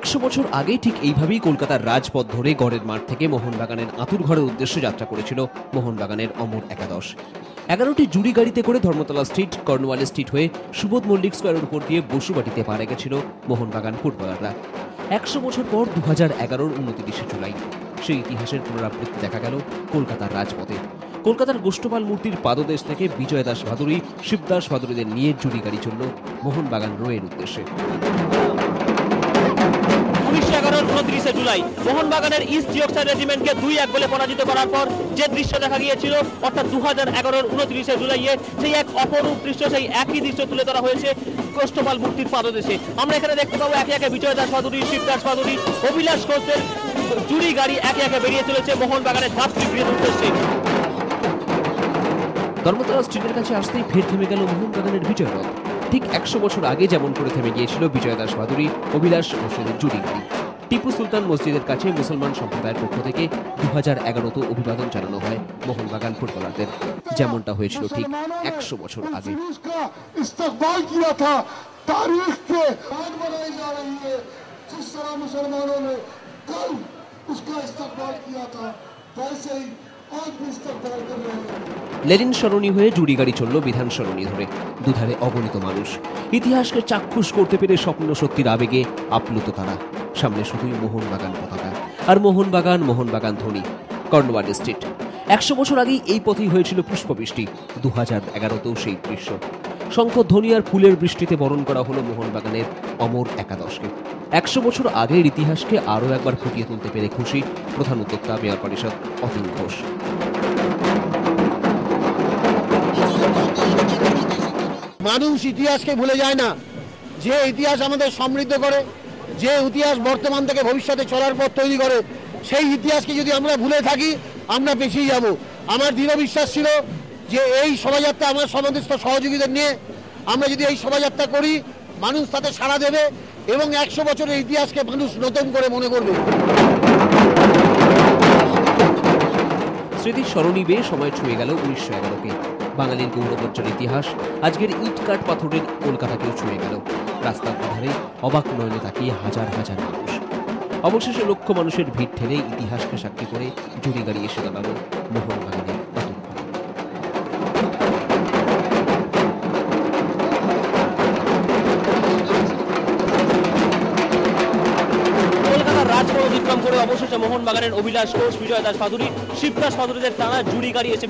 100 বছর আগে ঠিক এইভাবেই কলকাতার রাজপথ ধরে গড়ের মাঠ থেকে মোহনবাগানের আঁতুড়ঘরের উদ্দেশ্যে যাত্রা করেছিল মোহনবাগানের অমর একাদশ। 11টি জুড়ি গাড়িতে করে ধর্মতলা স্ট্রিট, কর্নওয়ালিস স্ট্রিট হয়ে সুবোধ মল্লিক স্কোয়ারের উপর দিয়ে বসুবাটিতে পা রেখেছিল মোহনবাগান ফুটবলাররা। 100 বছর পর 2011-র 29শে জুলাই সেই ইতিহাসের পুনরাবৃত্তি দেখা গেল কলকাতার রাজপথে। কলকাতার গোষ্ঠপাল মূর্তির পাদদেশ থেকে বিজয় দাস ভাদুরী, শিবদাস ভাদুরীদের নিয়ে জুড়ি গাড়ি চলল মোহনবাগান রোয়ের উদ্দেশ্যে। 1911-29শে জুলাই মোহনবাগানের ইস্ট ইয়র্কশায়ার রেজিমেন্টকে 2-1 গোলে পরাজিত করার পর যে দৃশ্য দেখা গিয়েছিল, অর্থাৎ 2011-29শে জুলাইয়ে সেই এক অপরূপ দৃশ্য, সেই একই দৃশ্য তুলে ধরা হয়েছে গোষ্ঠপাল মূর্তির পাদদেশে। আমরা এখানে দেখতে পাবো একে একে বিজয় দাস ভাদুরী, শিবদাস ভাদুরী, অভিলাষ ঘোষের জুড়ি গাড়ি একে একে বেরিয়ে চলেছে মোহনবাগানের ধাত্রীগৃহের উদ্দেশ্যে। ধর্মতলা স্ট্রিটের কাছে আসতেই ফের থেমে গেল মোহনবাগানের বিজয় রথ। ঠিক 100 বছর আগে যেমন করে থেমে গিয়েছিল বিজয় দাস ভাদুরী, অভিলাষ ঘোষের জুড়ি গাড়ি। টিপু সুলতান মসজিদের কাছে মুসলমান সম্প্রদায়ের পক্ষ থেকে 2011-তে অভিবাদন জানানো হয় মোহনবাগান ফুটবলারদের, যেমনটা হয়েছিল ঠিক 100 বছর আগে। লেনিন সরণি হয়ে জুড়ি গাড়ি চলল বিধান সরণি ধরে, দুধারে অগণিত মানুষ। ইতিহাসকে চাক্ষুষ করতে পেরে স্বপ্ন সত্যির আবেগে আপ্লুত তারা। সামনে শুধুই মোহনবাগান পতাকা আর মোহনবাগান, মোহনবাগান ধ্বনি। কর্নওয়ালিস স্ট্রিট 100 বছর আগেই এই পথেই হয়েছিল পুষ্পবৃষ্টি। 2011-তেও সেই দৃশ্য। শঙ্খধ্বনি আর ফুলের বৃষ্টিতে বরণ করা হলো মোহনবাগানের অমর একাদশকে। 100 বছর আগের ইতিহাসকে আরও একবার ফুটিয়ে তুলতে পেরে খুশি প্রধান উদ্যোক্তা মেয়র পরিষদ অতীন ঘোষ। মানুষ ইতিহাসকে ভুলে যায় না। যে ইতিহাস আমাদের সমৃদ্ধ করে, যে ইতিহাস বর্তমান থেকে ভবিষ্যতে চলার পথ তৈরি করে, সেই ইতিহাসকে যদি আমরা ভুলে থাকি আমরা পিছিয়ে যাব। আমার দৃঢ় বিশ্বাস ছিল যে এই শোভাযাত্রা আমার সমস্ত সহযোগীদের নিয়ে আমরা যদি এই শোভাযাত্রা করি, মানুষ তাতে সাড়া দেবে এবং 100 বছরের ইতিহাসকে মানুষ নতুন করে মনে করবে। স্মৃতির সরণি বেয়ে সময় ছুঁয়ে গেল 1911-কে। বাঙালির গৌরবোজ্জ্বল ইতিহাস আজকের ইট কাঠ পাথরের কলকাতাকেও ছুঁয়ে গেল। রাস্তার ধারে অবাক নয়নে তাকিয়ে হাজার হাজার মানুষ। অবশেষে লক্ষ মানুষের ভিড় ঠেলে ইতিহাসকে সাক্ষী করে জুড়ি গাড়ি এসে দাঁড়ালো মোহনবাগানের আতুরঘরে। কলকাতার রাজপথ অতিক্রম করে অবশেষে মোহনবাগানের অভিলাষ ঘোষ, বিজয় দাস ভাদুরী, শিবদাস ভাদুরীদের টানা জুড়ি গাড়ি এসে